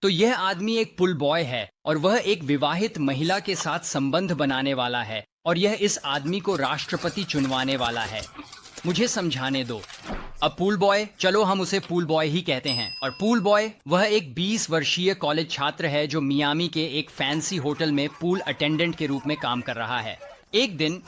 तो यह आदमी एक पुल बॉय है और वह एक विवाहित महिला के साथ संबंध बनाने वाला है और यह इस आदमी को राष्ट्रपति चुनवाने वाला है। मुझे समझाने दो। अब पूल बॉय, चलो हम उसे पूल बॉय ही कहते हैं। और पूल बॉय वह एक 20 वर्षीय कॉलेज छात्र है जो मियामी के एक फैंसी होटल में पूल अटेंडेंट के रूप में काम कर रहा है। एक दिन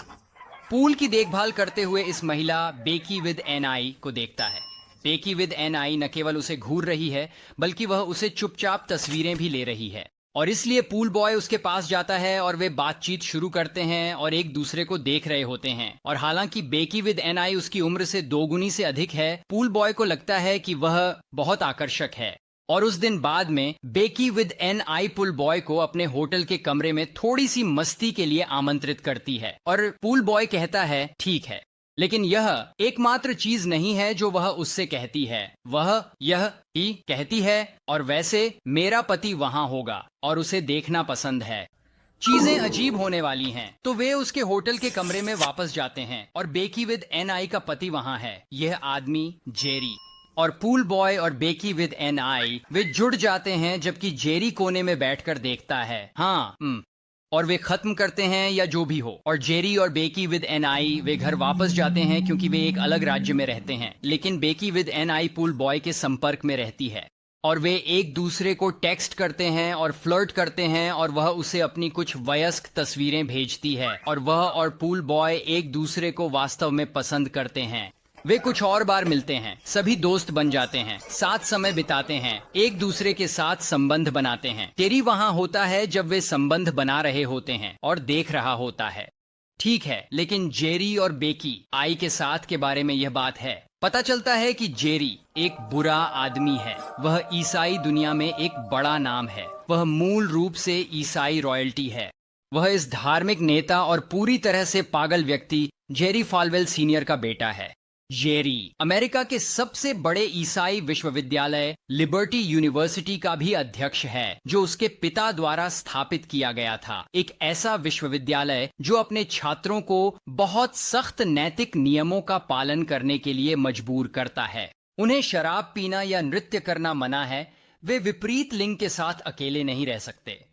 पूल की देखभाल करते हुए इस महिला बेकी विद एन आई को देखता है। बेकी विद एन आई न केवल उसे घूर रही है बल्कि वह उसे चुपचाप तस्वीरें भी ले रही है और इसलिए पूल बॉय उसके पास जाता है और वे बातचीत शुरू करते हैं और एक दूसरे को देख रहे होते हैं। और हालांकि बेकी विद एन आई उसकी उम्र से 2 गुनी से अधिक है, पूल बॉय को लगता है कि वह बहुत आकर्षक है। और उस दिन बाद में Becky with an I pool boy को अपने होटल के कमरे में थोड़ी सी मस्ती के लिए आमंत्रित करती है और पूल बॉय कहता है ठीक है। लेकिन यह एकमात्र चीज नहीं है जो वह उससे कहती है। वह यह ही कहती है और वैसे मेरा पति वहां होगा और उसे देखना पसंद है। चीजें अजीब होने वाली हैं। तो वे उसके होटल के कमरे में वापस जाते हैं और बेकी विद एन आई का पति वहां है, यह आदमी जेरी। और पूल बॉय और बेकी विद एन आई वे जुड़ जाते हैं जबकि जेरी कोने में बैठकर देखता है। और वे खत्म करते हैं या जो भी हो। और जेरी और बेकी विद एन आई वे घर वापस जाते हैं क्योंकि वे एक अलग राज्य में रहते हैं। लेकिन Becky with an I pool boy के संपर्क में रहती है और वे एक दूसरे को टेक्स्ट करते हैं और फ्लर्ट करते हैं और वह उसे अपनी कुछ वयस्क तस्वीरें भेजती है और वह और पूल बॉय एक दूसरे को वास्तव में पसंद करते हैं। वे कुछ और बार मिलते हैं, सभी दोस्त बन जाते हैं, साथ समय बिताते हैं, एक दूसरे के साथ संबंध बनाते हैं। टेरी वहां होता है जब वे संबंध बना रहे होते हैं और देख रहा होता है। ठीक है, लेकिन जेरी और बेकी आई के साथ के बारे में यह बात है। पता चलता है कि जेरी एक बुरा आदमी है। वह ईसाई दुनिया में एक बड़ा नाम है। वह मूल रूप से ईसाई रॉयल्टी है। वह इस धार्मिक नेता और पूरी तरह से पागल व्यक्ति जेरी फाल्वेल सीनियर का बेटा है। जेरी अमेरिका के सबसे बड़े ईसाई विश्वविद्यालय लिबर्टी यूनिवर्सिटी का भी अध्यक्ष है जो उसके पिता द्वारा स्थापित किया गया था। एक ऐसा विश्वविद्यालय जो अपने छात्रों को बहुत सख्त नैतिक नियमों का पालन करने के लिए मजबूर करता है। उन्हें शराब पीना या नृत्य करना मना है। वे विपरीत लिंग के साथ अकेले नहीं रह सकते।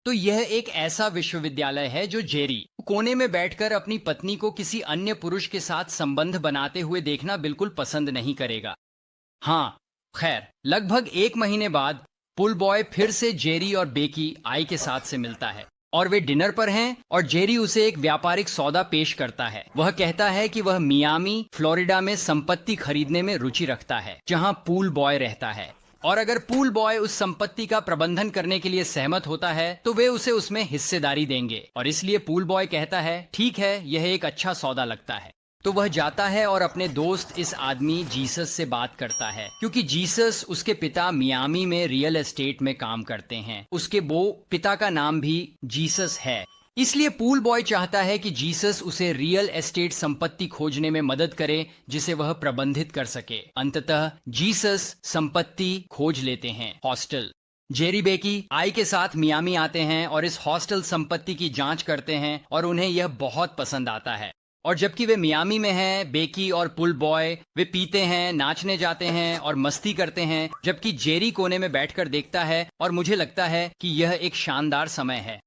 तो यह एक ऐसा विश्वविद्यालय है जो जेरी कोने में बैठकर अपनी पत्नी को किसी अन्य पुरुष के साथ संबंध बनाते हुए देखना बिल्कुल पसंद नहीं करेगा। खैर, लगभग 1 महीने बाद पुल बॉय फिर से जेरी और बेकी आई के साथ से मिलता है और वे डिनर पर हैं और जेरी उसे एक व्यापारिक सौदा पेश करता है। वह कहता है कि वह मियामी, फ्लोरिडा में संपत्ति खरीदने में रुचि रखता है जहां पूल बॉय रहता है और अगर पूल बॉय उस संपत्ति का प्रबंधन करने के लिए सहमत होता है तो वे उसे उसमें हिस्सेदारी देंगे। और इसलिए पूल बॉय कहता है ठीक है, यह एक अच्छा सौदा लगता है। तो वह जाता है और अपने दोस्त इस आदमी जीसस से बात करता है क्योंकि जीसस उसके पिता मियामी में रियल एस्टेट में काम करते हैं। उसके पिता का नाम भी जीसस है। इसलिए पूल बॉय चाहता है कि जीसस उसे रियल एस्टेट संपत्ति खोजने में मदद करे जिसे वह प्रबंधित कर सके। अंततः जीसस संपत्ति खोज लेते हैं। हॉस्टल। जेरी बेकी आई के साथ मियामी आते हैं और इस हॉस्टल संपत्ति की जांच करते हैं और उन्हें यह बहुत पसंद आता है। और जबकि वे मियामी में हैं, बेकी और पुल बॉय वे पीते हैं, नाचने जाते हैं और मस्ती करते हैं, जबकि जेरी कोने में बैठकर देखता है और मुझे लगता है कि यह एक शानदार समय है।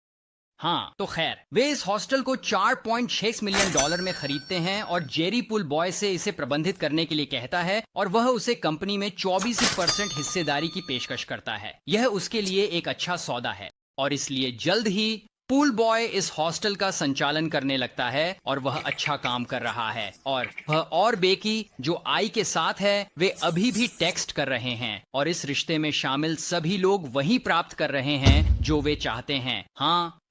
तो खैर, वे इस हॉस्टल को $4.6 मिलियन में खरीदते हैं और जेरी पुल बॉय से इसे प्रबंधित करने के लिए कहता है और वह उसे कंपनी में 24% हिस्सेदारी की पेशकश करता है। यह उसके लिए एक अच्छा सौदा है और इसलिए जल्द ही पूल बॉय इस हॉस्टल का संचालन करने लगता है और वह अच्छा काम कर रहा है। और वह और बेकी जो आई के साथ है वे अभी भी टेक्स्ट कर रहे हैं और इस रिश्ते में शामिल सभी लोग वही प्राप्त कर रहे हैं जो वे चाहते हैं।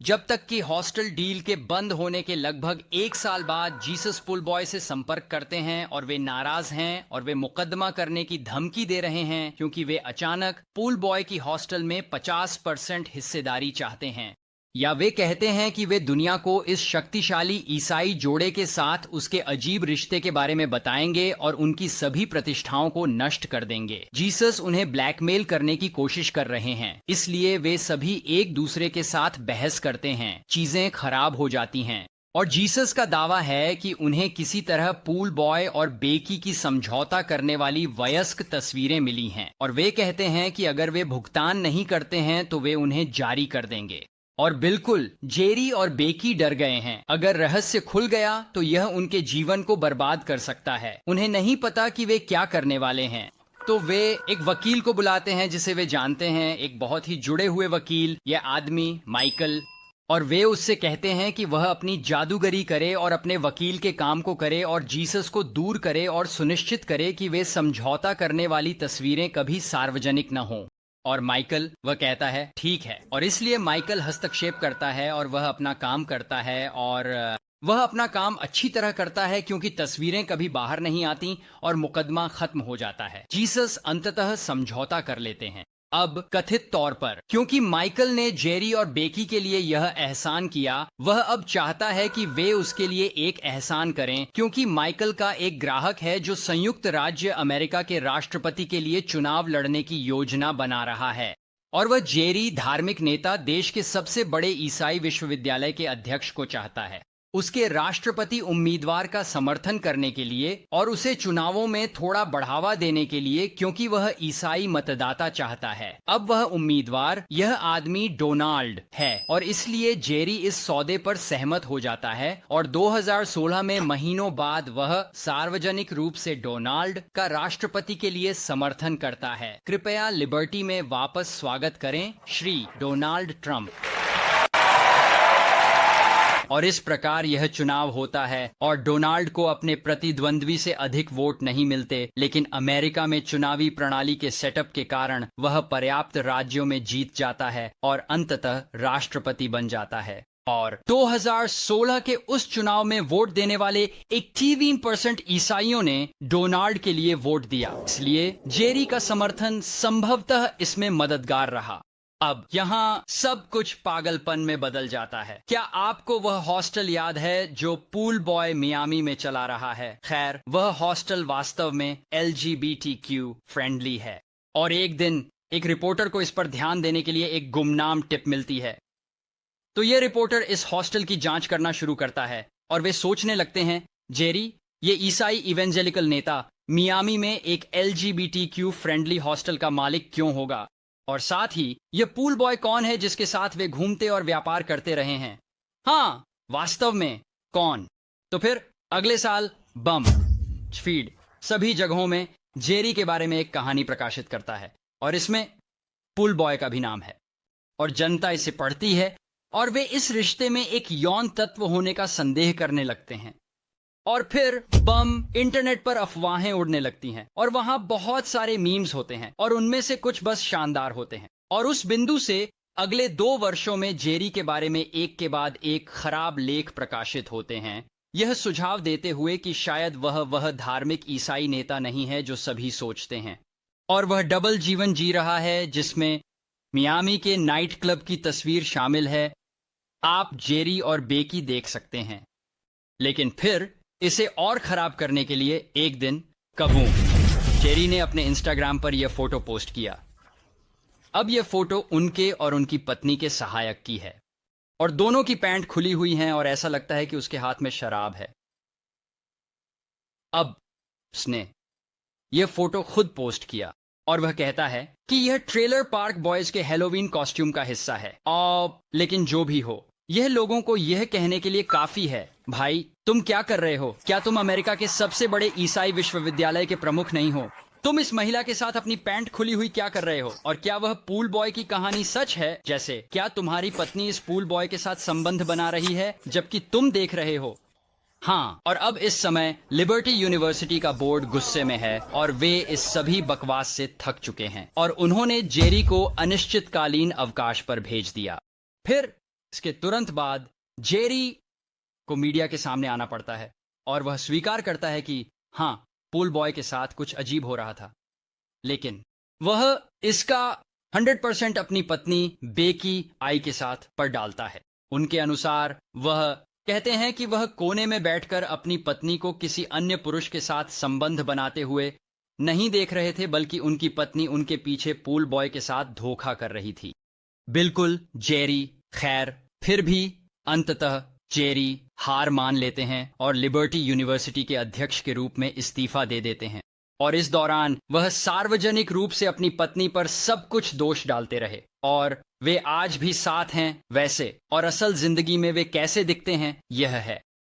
जब तक कि हॉस्टल डील के बंद होने के लगभग 1 साल बाद जीसस पुल बॉय से संपर्क करते हैं और वे नाराज हैं और वे मुकदमा करने की धमकी दे रहे हैं क्योंकि वे अचानक पुल बॉय की हॉस्टल में 50% हिस्सेदारी चाहते हैं। या वे कहते हैं कि वे दुनिया को इस शक्तिशाली ईसाई जोड़े के साथ उसके अजीब रिश्ते के बारे में बताएंगे और उनकी सभी प्रतिष्ठाओं को नष्ट कर देंगे। जीसस उन्हें ब्लैकमेल करने की कोशिश कर रहे हैं, इसलिए वे सभी एक दूसरे के साथ बहस करते हैं। चीजें खराब हो जाती हैं। और जीसस का दावा है कि उन्हें किसी तरह पूल बॉय और बेकी की समझौता करने वाली वयस्क तस्वीरें मिली हैं और वे कहते हैं कि अगर वे भुगतान नहीं करते हैं तो वे उन्हें जारी कर देंगे। और बिल्कुल जेरी और बेकी डर गए हैं। अगर रहस्य खुल गया तो यह उनके जीवन को बर्बाद कर सकता है। उन्हें नहीं पता कि वे क्या करने वाले हैं। तो वे एक वकील को बुलाते हैं जिसे वे जानते हैं, एक बहुत ही जुड़े हुए वकील, यह आदमी माइकल। और वे उससे कहते हैं कि वह अपनी जादूगरी करे और अपने वकील के काम को करे और जीसस को दूर करे और सुनिश्चित करे कि वे समझौता करने वाली तस्वीरें कभी सार्वजनिक न हों। और माइकल वह कहता है ठीक है, और इसलिए माइकल हस्तक्षेप करता है और वह अपना काम करता है और वह अपना काम अच्छी तरह करता है क्योंकि तस्वीरें कभी बाहर नहीं आती और मुकदमा खत्म हो जाता है। जीसस अंततः समझौता कर लेते हैं। अब कथित तौर पर क्योंकि माइकल ने जेरी और बेकी के लिए यह एहसान किया, वह अब चाहता है कि वे उसके लिए एक एहसान करें क्योंकि माइकल का एक ग्राहक है जो संयुक्त राज्य अमेरिका के राष्ट्रपति के लिए चुनाव लड़ने की योजना बना रहा है। और वह जेरी धार्मिक नेता, देश के सबसे बड़े ईसाई विश्वविद्यालय के अध्यक्ष को चाहता है उसके राष्ट्रपति उम्मीदवार का समर्थन करने के लिए और उसे चुनावों में थोड़ा बढ़ावा देने के लिए क्योंकि वह ईसाई मतदाता चाहता है। अब वह उम्मीदवार यह आदमी डोनाल्ड है और इसलिए जेरी इस सौदे पर सहमत हो जाता है और 2016 में महीनों बाद वह सार्वजनिक रूप से डोनाल्ड का राष्ट्रपति के लिए समर्थन करता है। कृपया लिबर्टी में वापस स्वागत करें श्री डोनाल्ड ट्रंप। और इस प्रकार यह चुनाव होता है और डोनाल्ड को अपने प्रतिद्वंद्वी से अधिक वोट नहीं मिलते, लेकिन अमेरिका में चुनावी प्रणाली के सेटअप के कारण वह पर्याप्त राज्यों में जीत जाता है और अंततः राष्ट्रपति बन जाता है। और 2016 के उस चुनाव में वोट देने वाले 81% ईसाइयों ने डोनाल्ड के लिए वोट दिया, इसलिए जेरी का समर्थन संभवतः इसमें मददगार रहा। अब यहाँ सब कुछ पागलपन में बदल जाता है। क्या आपको वह हॉस्टल याद है जो पूल बॉय मियामी में चला रहा है? खैर, वह हॉस्टल वास्तव में LGBTQ फ्रेंडली है। और एक दिन एक रिपोर्टर को इस पर ध्यान देने के लिए एक गुमनाम टिप मिलती है। तो यह रिपोर्टर इस हॉस्टल की जांच करना शुरू करता है और वे सोचने लगते हैं, जेरी, ये ईसाई इवेंजेलिकल नेता मियामी में एक LGBTQ फ्रेंडली हॉस्टल का मालिक क्यों होगा? और साथ ही यह पूल बॉय कौन है जिसके साथ वे घूमते और व्यापार करते रहे हैं? हाँ, वास्तव में कौन? तो फिर अगले साल बम फीड सभी जगहों में जेरी के बारे में एक कहानी प्रकाशित करता है और इसमें पूल बॉय का भी नाम है और जनता इसे पढ़ती है और वे इस रिश्ते में एक यौन तत्व होने का संदेह करने लगते हैं। और फिर बम इंटरनेट पर अफवाहें उड़ने लगती हैं और वहां बहुत सारे मीम्स होते हैं और उनमें से कुछ बस शानदार होते हैं। और उस बिंदु से अगले 2 वर्षों में जेरी के बारे में एक के बाद एक खराब लेख प्रकाशित होते हैं, यह सुझाव देते हुए कि शायद वह धार्मिक ईसाई नेता नहीं है जो सभी सोचते हैं और वह डबल जीवन जी रहा है जिसमें मियामी के नाइट क्लब की तस्वीर शामिल है। आप जेरी और बेकी देख सकते हैं। लेकिन फिर इसे और खराब करने के लिए एक दिन कबूम, जेरी ने अपने इंस्टाग्राम पर यह फोटो पोस्ट किया। अब यह फोटो उनके और उनकी पत्नी के सहायक की है और दोनों की पैंट खुली हुई हैं और ऐसा लगता है कि उसके हाथ में शराब है। अब उसने यह फोटो खुद पोस्ट किया और वह कहता है कि यह ट्रेलर पार्क बॉयज के हैलोवीन कॉस्ट्यूम का हिस्सा है। लेकिन जो भी हो, यह लोगों को यह कहने के लिए काफी है, भाई तुम क्या कर रहे हो? क्या तुम अमेरिका के सबसे बड़े ईसाई विश्वविद्यालय के प्रमुख नहीं हो? तुम इस महिला के साथ अपनी पैंट खुली हुई क्या कर रहे हो? और क्या वह पूल बॉय की कहानी सच है? जैसे क्या तुम्हारी पत्नी इस पूल बॉय के साथ संबंध बना रही है जबकि तुम देख रहे हो? हाँ, और अब इस समय लिबर्टी यूनिवर्सिटी का बोर्ड गुस्से में है और वे इस सभी बकवास से थक चुके हैं और उन्होंने जेरी को अनिश्चितकालीन अवकाश पर भेज दिया। फिर इसके तुरंत बाद जेरी को मीडिया के सामने आना पड़ता है और वह स्वीकार करता है कि हाँ, पूल बॉय के साथ कुछ अजीब हो रहा था, लेकिन वह इसका 100% अपनी पत्नी बेकी आई के साथ पर डालता है। उनके अनुसार वह कहते हैं कि वह कोने में बैठकर अपनी पत्नी को किसी अन्य पुरुष के साथ संबंध बनाते हुए नहीं देख रहे थे, बल्कि उनकी पत्नी उनके पीछे पूल बॉय के साथ धोखा कर रही थी। बिल्कुल जेरी। खैर, फिर भी अंततः चेरी हार मान लेते हैं और लिबर्टी यूनिवर्सिटी के अध्यक्ष के रूप में इस्तीफा दे देते हैं, और इस दौरान वह सार्वजनिक रूप से अपनी पत्नी पर सब कुछ दोष डालते रहे। और वे आज भी साथ हैं वैसे, और असल जिंदगी में वे कैसे दिखते हैं यह है।